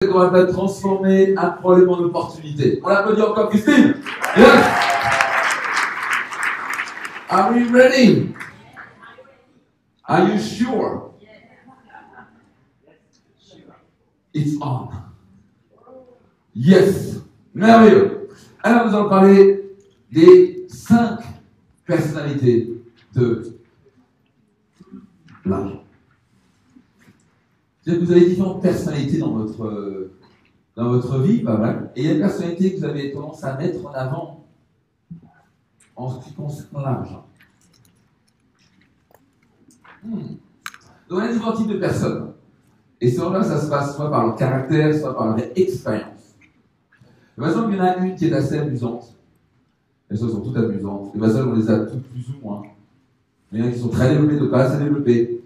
qu'on va transformer un problème en opportunité. On l'applaudit encore, Christine. Yes. Are we ready? Are you sure? It's on. Yes. Merveilleux. Alors nous allons parler des 5 personnalités de l'argent. Vous avez différentes personnalités dans votre vie, pas mal. Et il y a une personnalité que vous avez tendance à mettre en avant en ce qui concerne l'argent. Donc il y a différents types de personnes. Et selon là, ça se passe soit par leur caractère, soit par leur expérience. Par exemple, il y en a une qui est assez amusante. Elles sont toutes amusantes. Les personnes, on les a toutes plus ou moins. Il y en a qui sont très développées, d'autres pas assez développées.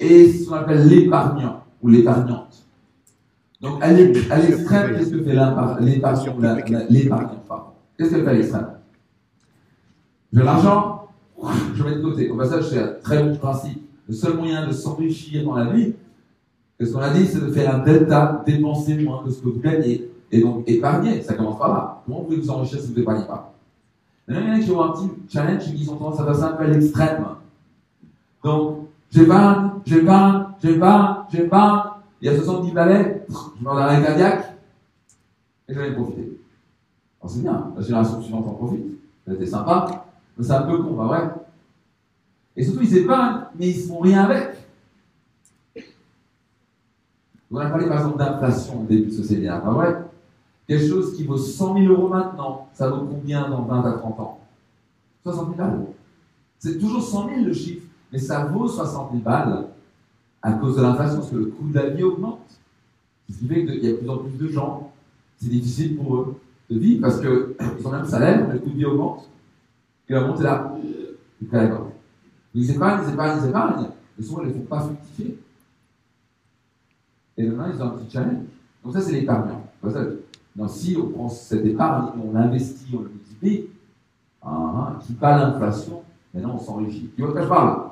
Et ce qu'on appelle l'épargnant ou l'épargnante. Donc, à l'extrême, qu'est-ce que fait l'épargnant? Qu'est-ce qu'elle fait à l'extrême? J'ai l'argent, je mets de côté. Au passage, c'est un très bon principe. Le seul moyen de s'enrichir dans la vie, ce qu'on a dit, c'est de faire un delta, dépenser moins que ce que vous gagnez. Et donc, épargner, ça commence par là. Comment vous pouvez vous enrichir si vous n'épargnez pas? Maintenant, il y en a qui ont un petit challenge et qui ont tendance à passer un peu à l'extrême. Donc, j'épargne. Il y a 70 balais, je meurs d'arrêt cardiaque, et je vais en profiter. Alors c'est bien, la génération suivante en profite. C'était sympa, mais c'est un peu con, pas vrai? Et surtout, ils épargnent, mais ils ne font rien avec. On a parlé par exemple d'inflation au début de ce séminaire, pas vrai? Quelque chose qui vaut 100 000 € maintenant, ça vaut combien dans 20 à 30 ans? 60 000 balles. C'est toujours 100 000 le chiffre, mais ça vaut 60 000 balles à cause de l'inflation, parce que le coût de la vie augmente. Ce qui fait qu'il y a de plus en plus de gens, c'est difficile pour eux de vivre, parce qu'ils ont le même salaire, mais le coût de vie augmente. Et la montée là, ils prennent la gorge. Ils épargnent, mais souvent ils ne les font pas fructifier. Et maintenant, ils ont un petit challenge. Donc ça, c'est l'épargnant. Donc si on prend cette épargne, on l'investit, on le multiplie, qui bat l'inflation, maintenant on s'enrichit. Tu vois de quoi je parle?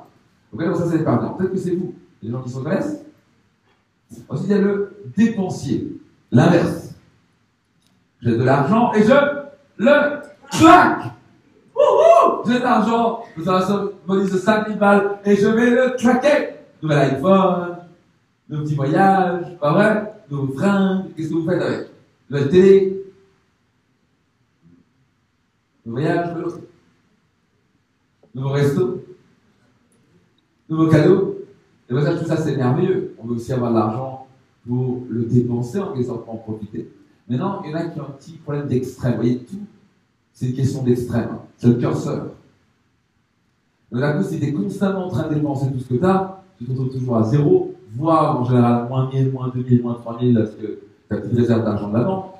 Donc ça, c'est l'épargnant. Peut-être que c'est vous. Les gens qui se reconnaissent. Ensuite, il y a le dépensier. L'inverse. J'ai de l'argent et je le claque. J'ai de l'argent, vous avez un bonus de 5 000 balles et je vais le claquer. Nouvel iPhone, nos petits voyages, pas vrai? Nos fringues, qu'est-ce que vous faites avec? Nouvelle télé, nos voyages, nouveaux restos, nouveaux cadeaux. Et bien, tout ça, c'est merveilleux. On veut aussi avoir de l'argent pour le dépenser, en quelque sorte, pour en profiter. Maintenant, il y en a qui ont un petit problème d'extrême. Vous voyez, tout, c'est une question d'extrême. C'est le curseur. Donc, d'un coup, si tu es constamment en train de dépenser tout ce que tu as, tu te retrouves toujours à zéro, voire en général moins 1000, moins 2000, moins 3000, parce que tu as plus de réserve d'argent de la banque.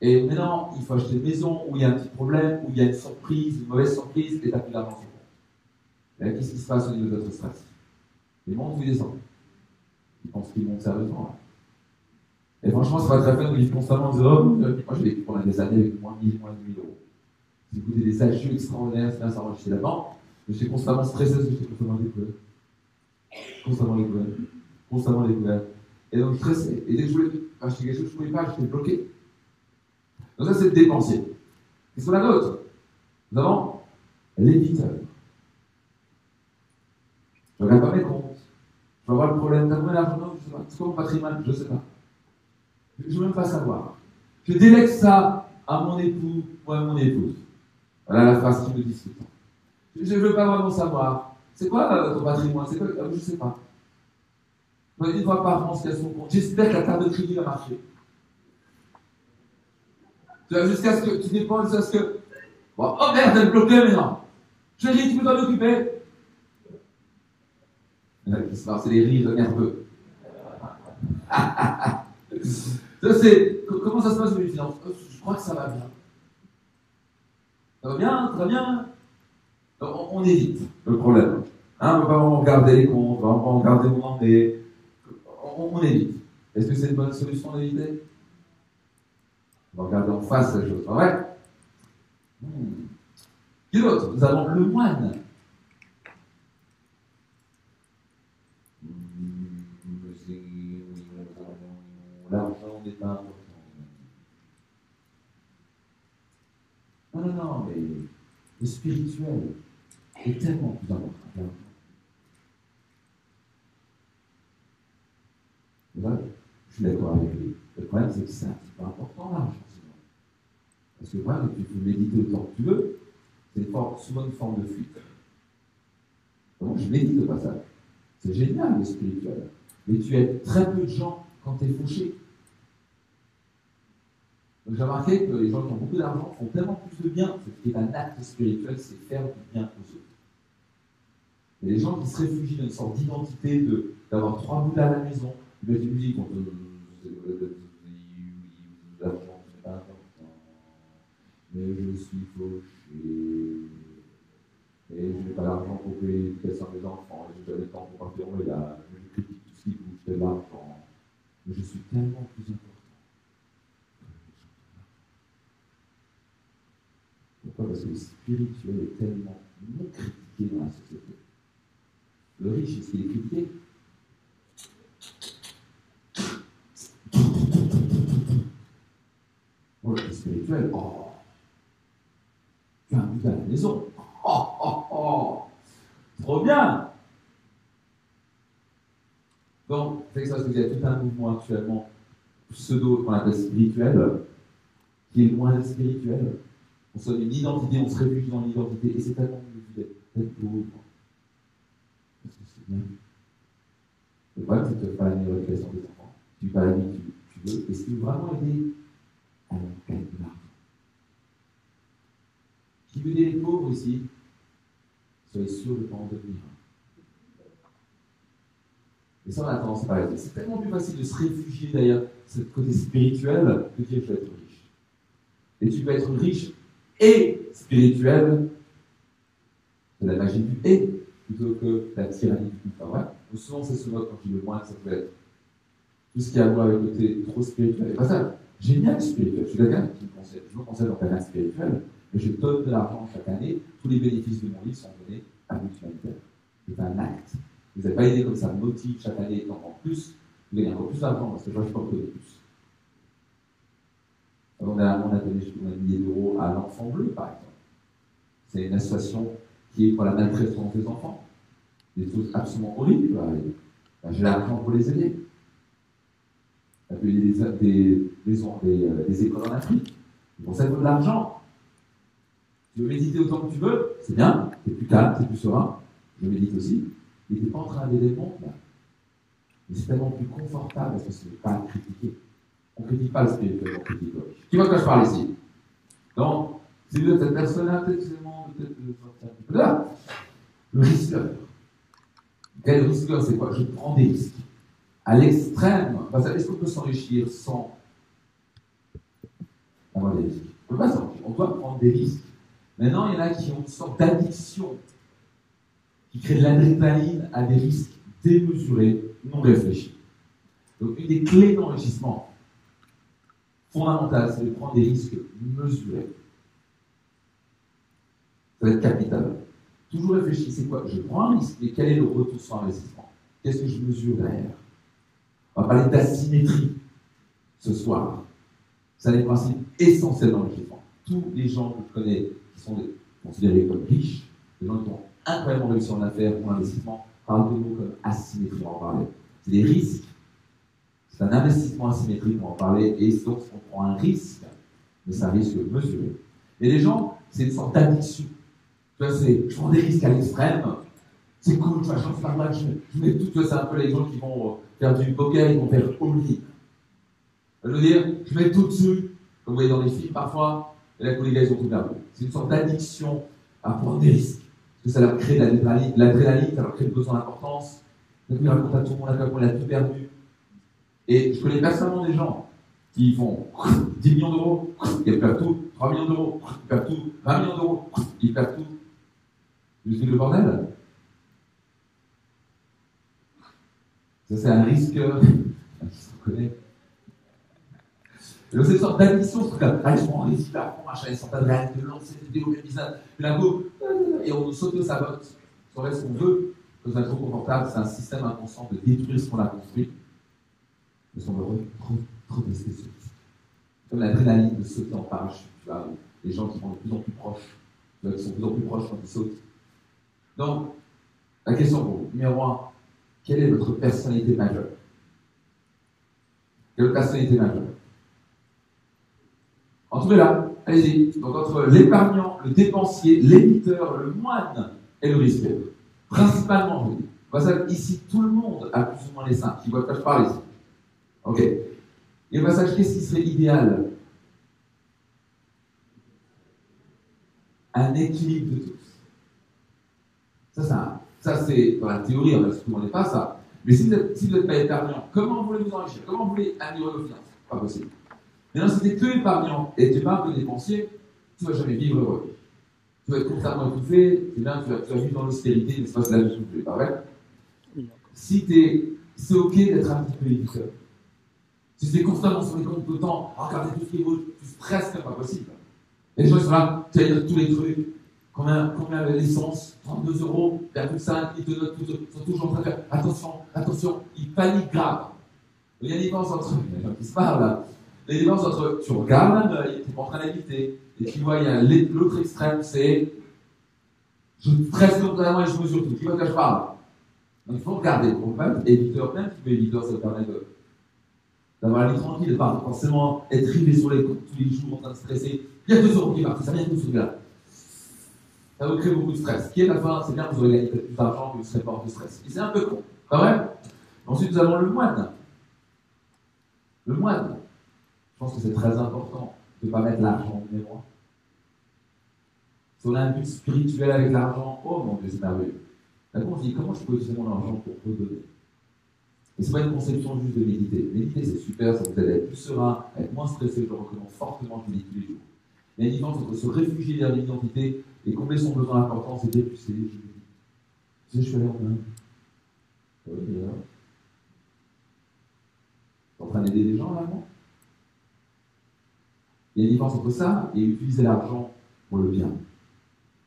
Et maintenant, il faut acheter une maison où il y a un petit problème, où il y a une surprise, une mauvaise surprise, et tu n'as plus d'argent sur le compte. Et là, qu'est-ce qui se passe au niveau de votre stress? Il monte ou il descend? Il pense qu'il monte sérieusement. Et franchement, c'est pas très fun de vivre constamment en disant, moi j'ai vécu pendant des années avec moins 1000, moins 2000 €. J'ai écouté des agios extraordinaires, c'est bien, ça enrichit la banque. Je suis constamment stressé parce que j'étais constamment découvert. Constamment découvert. Et donc stressé. Et dès que je voulais acheter quelque chose, je ne pouvais pas, j'étais bloqué. Donc ça, c'est le dépensier. Qu'est-ce qu'on a d'autre? Nous avons l'éditeur. Je ne regarde pas mes comptes. Je vais avoir le problème. T'as combien d'argent? Non, je ne sais pas. C'est quoi mon patrimoine? Je ne sais pas. Je ne veux même pas savoir. Je délègue ça à mon époux ou à mon épouse. Voilà la phrase qui me dit tout le temps. Je ne veux pas vraiment savoir. C'est quoi ton patrimoine? C'est quoi? Je ne sais pas. Une fois par an, ce qu'il y a son compte. J'espère que la carte de crédit va marcher. Jusqu'à ce que tu dépenses, jusqu'à ce que. Bon, oh merde, elle est bloquée maintenant. Chérie, tu peux t'en occuper? C'est les rires nerveux. Ça, c'est. Comment ça se passe au niveau des finances? Je crois que ça va bien. Ça va bien, très bien. On évite le problème. On ne va pas vraiment regarder les comptes, on ne va pas regarder où on en est. On évite. Est-ce que c'est une bonne solution d'éviter? On va regarder en face la chose, pas vrai? Qui d'autre? Nous avons le moine. l'argent n'est pas important. Non, mais le spirituel est tellement plus important que l'argent. Là, je suis d'accord avec lui. Le problème, c'est que c'est un petit peu important l'argent, sinon. Parce que le problème, c'est que tu peux méditer autant que tu veux, c'est souvent une forme de fuite. Donc, je médite au passage. C'est génial le spirituel. Mais tu aides très peu de gens quand tu es fauché. Donc j'ai remarqué que les gens qui ont beaucoup d'argent font tellement plus de bien. Ce qui est un acte spirituel, c'est faire du bien aux autres. Et les gens qui se réfugient dans une sorte d'identité d'avoir 3 boules à la maison, ils mettent une musique, l'argent, c'est pas important, mais je suis fauché. Et je n'ai pas l'argent pour payer l'éducation de mes enfants, et je n'ai pas le temps pour partir en voyage, je critique tout ce qui bouge, c'est l'argent. Mais je suis tellement plus important. Pourquoi? Parce que le spirituel est tellement non critiqué dans la société. Le riche, est-ce qu'il est critiqué? Bon, le spirituel, tu as un but à la maison. Trop bien! Donc, c'est ça, parce qu'il y a tout un mouvement actuellement pseudo, qu'on appelle spirituel, qui est loin d'être spirituel. On se donne une identité, on se réfugie dans l'identité, et c'est tellement mieux d'être pauvre. Parce que c'est bien. Le problème, c'est que tu ne fais pas la meilleure éducation des enfants. Tu ne fais pas la vie que tu veux. Et si tu veux vraiment aider, alors gagne de l'argent. Qui veut aider les pauvres ici? Soyez sûr de ne pas en devenir. Et ça, on a tendance à parler. C'est tellement plus facile de se réfugier derrière ce côté spirituel que de dire je vais être riche. Et tu peux être riche et spirituel, c'est la magie du et plutôt que la tyrannie du pas vrai. Donc souvent, c'est ce mode quand je dis le moins que ça peut être. Tout ce qui a à voir avec le côté trop spirituel. Et pas ça, génial le spirituel. Je suis quelqu'un qui me conseille, je me conseille dans un spirituel, mais je donne de l'argent chaque année. Tous les bénéfices de mon livre sont donnés à l'humanitaire. C'est un acte. Vous n'avez pas aidé comme ça, motive chaque année, en plus, vous gagnez encore plus d'argent parce que je ne peux pas donner plus. On a donné 1 millier d'euros à l'Enfant Bleu, par exemple. C'est une association qui est pour la maltraitance des enfants. Des choses absolument horribles peuvent arriver. J'ai l'argent pour les aider. On a pu aider des écoles en Afrique. Pour ça, il faut de l'argent. Tu veux méditer autant que tu veux, c'est bien, c'est plus calme, c'est plus serein. Je médite aussi. Il n'était pas en train d'aider le monde, là. Mais c'est tellement plus confortable parce que ce n'est pas critiqué. On ne critique pas le spirituel, on critique le riche. Tu vois de quoi je parle ici? Donc, si vous êtes cette personne-là, peut-être sortir un petit peu de là. Le risqueur. Quel risqueur, c'est quoi? Je prends des risques. À l'extrême, est-ce qu'on peut s'enrichir sans avoir des risques? On ne peut pas s'enrichir, on doit prendre des risques. Maintenant, il y en a qui ont une sorte d'addiction qui crée de l'adrénaline à des risques démesurés, non réfléchis. Donc, une des clés d'enrichissement fondamentales, c'est de prendre des risques mesurés. Ça va être capital. Toujours réfléchir, c'est quoi? Je prends un risque, mais quel est le retour sur investissement? Qu'est-ce que je mesure derrière? On va parler d'asymétrie ce soir. C'est un des principes essentiels dans l'enrichissement. Tous les gens que je connais qui sont considérés comme riches, les gens qui ont incroyablement réussi en affaires ou en investissement, parlent de mots comme asymétrie, on va en parler. C'est des risques. C'est un investissement asymétrique, on va en parler, et donc on prend un risque, mais c'est un risque mesuré. Et les gens, c'est une sorte d'addiction. Tu vois, je prends des risques à l'extrême, c'est cool, tu vois, je fais mal, je mets tout, c'est un peu les gens qui vont faire du poker, ils vont faire all-in. Je veux dire, je mets tout dessus, comme vous voyez dans les films parfois, et là, les gars, ils ont tout perdu. C'est une sorte d'addiction à prendre des risques. Parce que ça leur crée de l'adrénaline, ça leur crée le besoin d'importance. Donc, ils racontent à tout le monde à quel point il a tout perdu. Et je connais personnellement des gens qui font 10 millions d'euros, ils perdent tout, 3 millions d'euros, ils perdent tout, 20 millions d'euros, ils perdent tout. Je suis le bordel. Ça, c'est un risque qui se connaît. Donc, c'est une sorte d'addiction, ce truc-là. Ah, ils sont en risque, là, on machin, ils sont pas de réalité, de lancer des vidéos, puis là, et on s'auto-sabote. On fait ce qu'on veut, parce qu'on est trop confortable, c'est un système inconscient de détruire ce qu'on a construit. Parce qu'on veut trop testé ce risque. Comme l'adrénaline de sauter en parachute, tu vois, les gens qui vont de plus en plus proches, tu vois, qui sont de plus en plus proches quand ils sautent. Donc, la question pour vous, numéro 1, quelle est votre personnalité majeure? Quelle personnalité majeure? Entre là, allez-y. Donc, entre l'épargnant, le dépensier, l'éditeur, le moine et le risqueur. Principalement, je vous dis. Passage, ici, tout le monde a plus ou moins les 5. Qui voit de quoi je parle ici? Ok. Et au passage, qu'est-ce qui serait idéal? Un équilibre de tous. Ça c'est dans la théorie, on tout le monde n'est pas ça. Mais si vous n'êtes pas épargnant, comment vous voulez vous enrichir? Comment vous voulez améliorer vos finances? Pas possible. Maintenant, si tu n'es que épargnant et tu n'es pas que dépensier, tu ne vas jamais vivre heureux. Tu vas être constamment étouffé, tu vas vivre dans l'austérité, mais c'est pas cela que je voulais, pas vrai? Si c'est ok d'être un petit peu éditeur. Si tu es constamment sur les comptes tout le temps, regarder tout ce qui est beau, tu stresses, c'est pas possible. Et les gens sont là, tu vas dire tous les trucs. Combien l'essence? 32 €, perdu 5, ils te notent, ils sont toujours en train de faire attention, ils paniquent grave. Il y a une différence entre, il y a gens qui se parlent là, il y a une différence entre, tu regardes un œil, tu es en train d'éviter, et tu vois, il y a l'autre extrême, c'est, je stresse totalement et je mesure tout. Qui voit de quoi je parle? Donc il faut regarder, pour même éditeur, même si tu es éditeur, ça te permet d'avoir la vie tranquille, de ne pas forcément être rivé sur les comptes tous les jours en train de stresser. Il y a 2 € qui partent, ça vient de tout ce gars. Ça vous crée beaucoup de stress. Qui est la fin? C'est bien, vous aurez gagné plus d'argent que vous serez pas hors de stress. Et c'est un peu con, pas vrai? Ensuite, nous avons le moine. Le moine. Je pense que c'est très important de ne pas mettre l'argent en numéro 1. Si on a un but spirituel avec l'argent, oh mon Dieu, c'est merveilleux. Maintenant, on se dit, comment je peux utiliser mon argent pour redonner? Et ce n'est pas une conception juste de méditer. Méditer, c'est super, ça vous aide à être plus serein, à être moins stressé. Je le recommande fortement, je le dis tous les jours. Il y a une différence entre se réfugier vers l'identité et combler son besoin important, c'est d'épuiser, je le dis. Tu sais, je suis allé en Inde. Oui, mais là. Tu es en train d'aider des gens, là, non? Il y a une différence entre ça et utiliser l'argent pour le bien.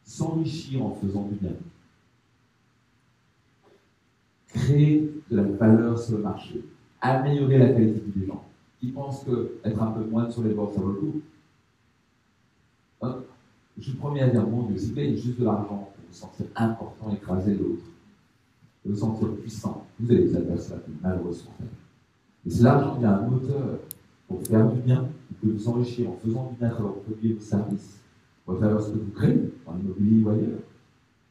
S'enrichir en faisant du bien. Créer de la valeur sur le marché. Améliorer la qualité des gens. Qui pensent qu'être un peu moins sur les bords, ça vaut le coup. Je suis le premier à dire, mon Dieu, si vous gagnez juste de l'argent pour vous sentir important, écraser l'autre, pour vous sentir puissant, vous allez être la personne la plus malheureuse sur Terre. Et si l'argent devient un moteur pour faire du bien, vous pouvez vous enrichir en faisant du bien à travers vos produits et vos services, à travers ce que vous créez, dans l'immobilier ou ailleurs.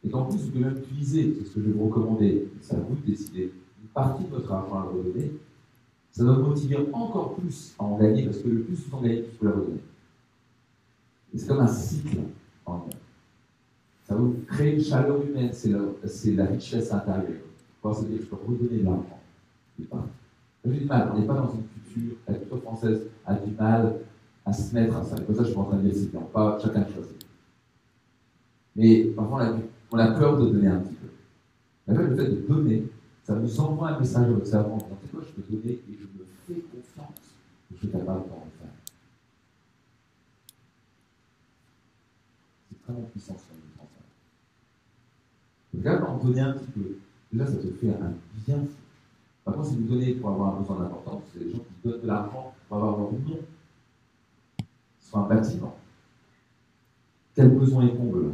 Et qu'en plus, vous pouvez même utiliser, c'est ce que je vais vous recommander, c'est à vous de décider, une partie de votre argent à le redonner, ça va vous motiver encore plus à en gagner, parce que le plus vous en gagnez, plus vous pouvez la redonner. Et c'est comme un cycle en lien. Ça va vous créer une chaleur humaine, c'est la richesse intérieure. Pour se dire, je peux redonner de l'argent. J'ai du mal, on n'est pas dans une culture, la culture française a du mal à se mettre à ça. Et pour ça, je suis pas en train de dire c'est bien, pas chacun choisit. Mais parfois, on a peur de donner un petit peu. Le fait de donner, ça nous envoie un message à votre cerveau en disant, tu sais quoi, je peux donner et je me fais confiance que je suis capable d'en faire. C'est vraiment puissant ce qu'on nous transmet. Donc là, quand on donne un petit peu, déjà ça te fait un bien fou. Par contre, si vous donnez pour avoir un besoin d'importance, c'est des gens qui donnent de l'argent pour avoir leur nom sur un bâtiment. Quel besoin ils comblent?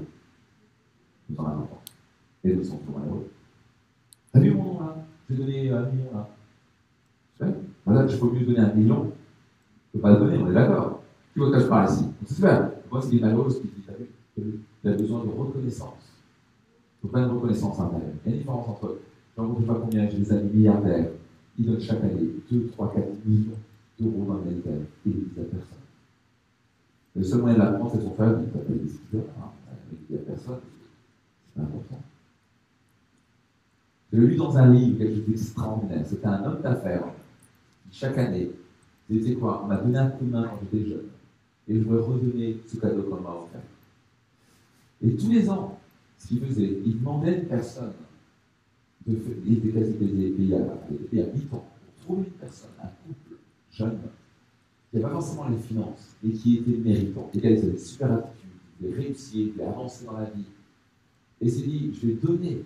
Besoin d'importance. Et ils sont toujours malheureux. T'as vu mon nom là? Je vais donner 1 million là. Voilà, il faut mieux donner 1 million. Je ne peux pas le donner, on est d'accord. Tu vois que je parle ici. C'est super. Moi, c'est des malheureux qui disent, t'as vu, il a besoin de reconnaissance. Il ne faut pas une reconnaissance intérieure. Il y a une différence entre, je ne sais pas combien, j'ai des amis milliardaires, ils donnent chaque année 2, 3, 4 millions d'euros dans l'humanitaire et ils ne disent à personne. Le seul moyen de la prendre, c'est son frère, il t'appelle des speakers, il ne dit à personne. C'est important. J'ai lu dans un livre quelque chose d'extraordinaire. C'était un homme d'affaires qui, chaque année, disait quoi? On m'a donné un coup de main quand j'étais jeune et je voudrais redonner ce cadeau qu'on m'a offert. Et tous les ans, ce qu'il faisait, il demandait à une personne, il était quasi payé à mi-temps, pour trouver une personne, un couple jeune, qui n'avait pas forcément les finances et qui était méritant, et qui avait une super attitude, qui voulait réussir, qui voulait avancer dans la vie. Et il s'est dit, je vais donner,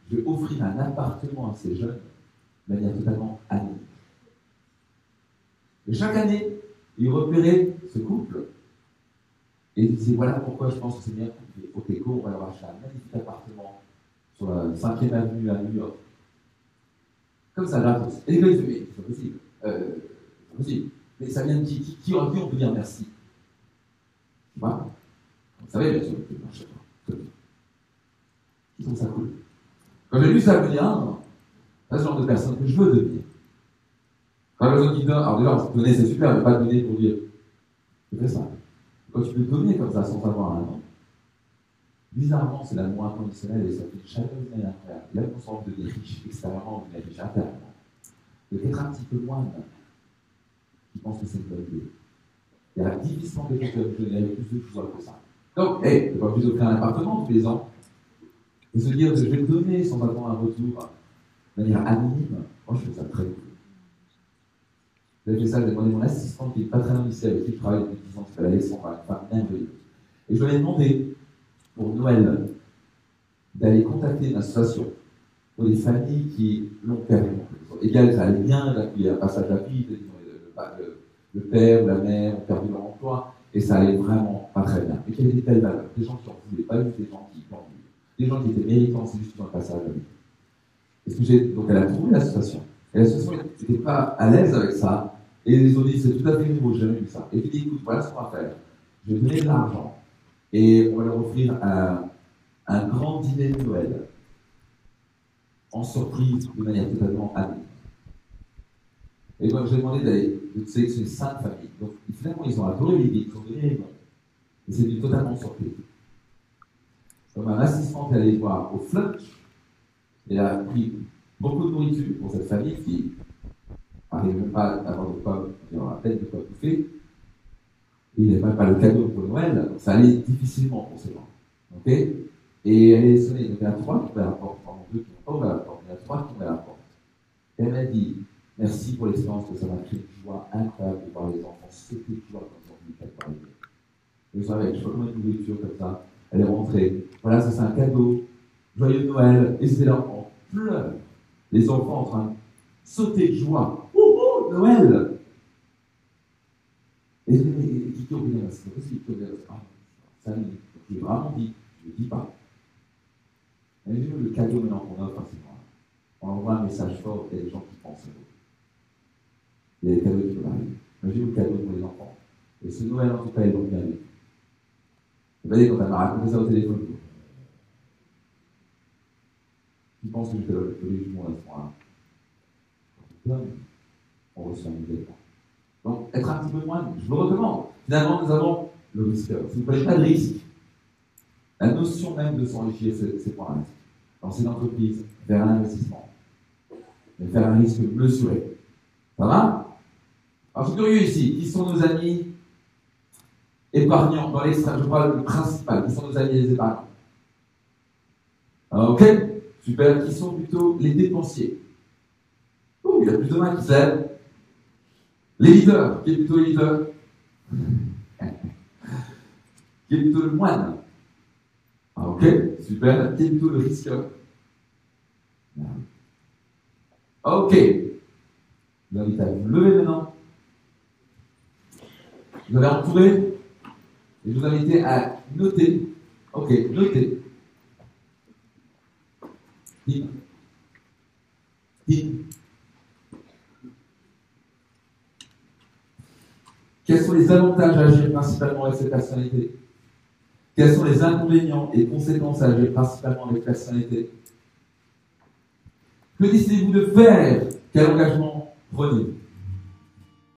je vais offrir un appartement à ces jeunes de manière totalement anonyme. Et chaque année, il repérait ce couple. Et il disait, voilà pourquoi je pense que c'est bien au Teco, on va leur acheter un magnifique appartement sur la 5e avenue à New York. Comme ça, gratos. Et les gars, ils disaient, mais c'est pas possible. C'est pas possible. Mais ça vient de qui on peut dire merci? Voilà. Vous savez, bien sûr, que je marche pas. Ils trouvent ça cool. Quand j'ai lu ça, je me dis, c'est ce genre de personne que je veux devenir. Quand la personne qui donne, alors déjà, donner c'est super, mais pas donner pour dire, je fais ça. Quand tu peux donner comme ça sans avoir un nom, bizarrement, c'est l'amour inconditionnel et ça fait une chaleureuse manière incroyable. Là, on sent de des riches extérieurement, de des riches intérieurement. Peut-être un petit peu moins qui pense que c'est une bonne idée. Il y a difficilement quelque chose que je n'avais plus de joie que ça. Donc, tu vas plus offrir un appartement tous les ans et se dire que je vais te donner sans avoir un retour de manière anonyme. Moi, je trouve ça très cool. J'ai fait ça, j'ai demandé à mon assistante qui n'est pas très loin ici, avec qui je travaille depuis 10 ans, qui s'appelle Alexandra, une femme merveilleuse. Et je lui ai demandé, pour Noël, d'aller contacter une association pour des familles qui l'ont perdu. Égal, ça allait bien, il y a un passage à vie, le père ou la mère ont perdu leur emploi, et ça allait vraiment pas très bien. Mais qu'il y avait des belles valeurs, des gens qui en voulaient pas juste des gens qui en voulaient, des gens qui étaient méritants, c'est juste dans le passage à vie. Donc elle a trouvé l'association. Et l'association n'était pas à l'aise avec ça, et ils ont dit c'est tout à fait nouveau, j'ai jamais vu ça. Et puis dit écoute, voilà ce qu'on va faire. Je vais donner de l'argent, et on va leur offrir un grand dîner de Noël, en surprise, de manière totalement anonyme. Et donc j'ai demandé de sélectionner 5 familles. Donc finalement ils ont adoré l'idée, ils ont donné les noms. Et c'est une totalement surprise. Donc ma assistante est allée voir au Flunch, et elle a pris beaucoup de nourriture pour cette famille qui n'arrive même pas à avoir de quoi, à peine de quoi bouffer. Et il n'y avait même pas le cadeau pour Noël, donc ça allait difficilement pour ces gens. Okay, et elle est sonnée, donc il y en a 3 qui ont ouvert la porte, pardon, 2 qui n'ont pas ouvert la porte, il y en a 3 qui ont ouvert la porte. Et elle m'a dit, merci pour l'expérience que ça m'a créé une joie incroyable de voir les enfants sauter de joie quand ils ont vu quelque part. Et je savais, je sais pas combien de nourriture comme ça, elle est rentrée, voilà, ça c'est un cadeau, joyeux Noël, et c'était là en pleurs. Les enfants en train de sauter de joie. Ouh, Noël! Et je me dis, qui oublie c'est pas possible, qui oublie ça je l'ai vraiment dit, je ne le dis pas. Mais le cadeau maintenant qu'on offre, c'est moi. On envoie un message fort et il y a des gens qui pensent à vous. Il y a des cadeaux qui peuvent arriver. Imaginez le cadeau pour les enfants. Et ce Noël, en tout cas, ils vont bien vivre. Vous voyez, quand elle m'a raconté ça au téléphone, qui pense que je fais le jugement à ce moment-là. Quand on reçoit un nouvel temps. Donc, être un petit peu moins, je vous recommande. Finalement, nous avons le risque. Si vous ne prenez pas de risque, la notion même de s'enrichir, c'est pas un risque. Dans une entreprise, vers un investissement, mais faire un risque mesuré. Ça va? Alors, je suis curieux ici. Qui sont nos amis épargnants dans l'extrême? Je parle du principal. Qui sont nos amis les épargnants? Ok? Super. Qui sont plutôt les dépensiers? Oh, il y a plus de mains qui s'aident. Les leaders. Qui est plutôt les leaders? Qui est plutôt le moine? Ok, super. Qui est plutôt le risqueur? Ok. Je vous invite à vous lever maintenant. Vous avez entouré. Et je vous invite à noter. Ok, notez. Tim. Quels sont les avantages à agir principalement avec cette personnalité? Quels sont les inconvénients et conséquences à agir principalement avec personnalité? Que décidez-vous de faire? Quel engagement prenez-vous?